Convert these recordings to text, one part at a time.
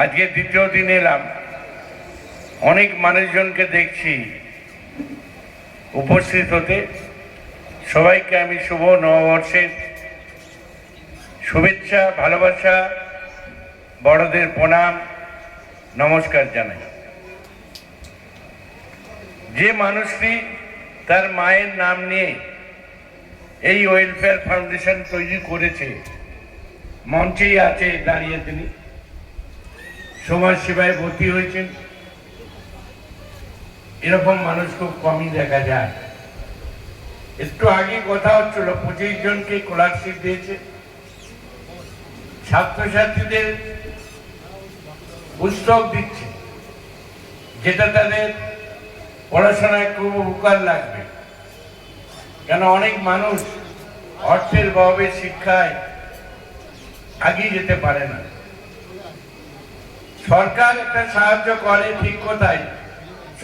আজকে দ্বিতীয় দিন এলাম, অনেক মানুষজনকে দেখছি উপস্থিত হতে। সবাইকে আমি শুভ নববর্ষের শুভেচ্ছা, ভালোবাসা, বড়দের প্রণাম, নমস্কার জানাই। যে মানুষটি তার মায়ের নাম নিয়ে এই ওয়েলফেয়ার ফাউন্ডেশন তৈরি করেছে, মঞ্চেই আছে দাঁড়িয়ে, তিনি সমাজ সেবায় ভর্তি হয়েছেন। এরকম মানুষ খুব কমই দেখা যায়। একটু আগে কথা হচ্ছিল, 25 জনকে স্কলারশিপ দিয়েছে, ছাত্রছাত্রীদের পুস্তক দিচ্ছে, যেটা তাদের পড়াশোনায় খুব উপকার লাগবে। কেন অনেক মানুষ অর্থের অভাবে শিক্ষায় এগিয়ে যেতে পারে না। সরকার একটা সাহায্য করে, ঠিক কথাই,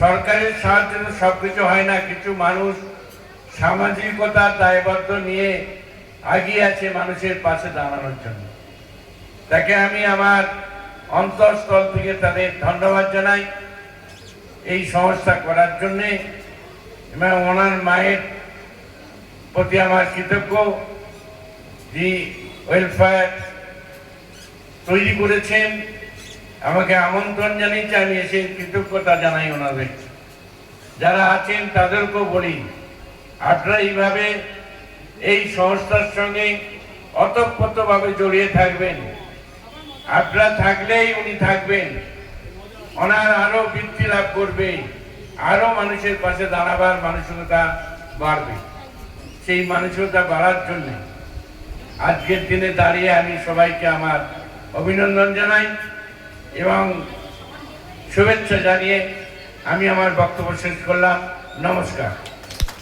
সরকারের সাহায্য তো সবকিছু হয় না। কিছু মানুষ সামাজিকতার দায়বদ্ধ নিয়ে এগিয়ে আছে মানুষের পাশে দাঁড়ানোর জন্য। তাকে আমি আমার অন্তঃস্থল থেকে তাদের ধন্যবাদ জানাই এই সংস্থা করার জন্যে, এবং ওনার মায়ের প্রতি আমার কৃতজ্ঞ, যে ওয়েলফেয়ার তৈরি করেছেন। আমাকে আমন্ত্রণ জানিয়েছে, আমি এসে কৃতজ্ঞতা জানাই ওনাদের। যারা আছেন তাদেরকেও বলি, আপনারা এইভাবে এই সংস্থার সঙ্গে ওতপ্রোতভাবে জড়িয়ে থাকবেন। আপনারা থাকলেই উনি থাকবেন, ওনার আরো বৃদ্ধি লাভ করবে, আরো মানুষের পাশে দাঁড়াবার মানসিকতা বাড়বে। সেই মানসিকতা বাড়ার জন্য আজকের দিনে দাঁড়িয়ে আমি সবাইকে আমার অভিনন্দন জানাই এবং শুভেচ্ছা জানিয়ে আমি আমার বক্তব্য শেষ করলাম। নমস্কার।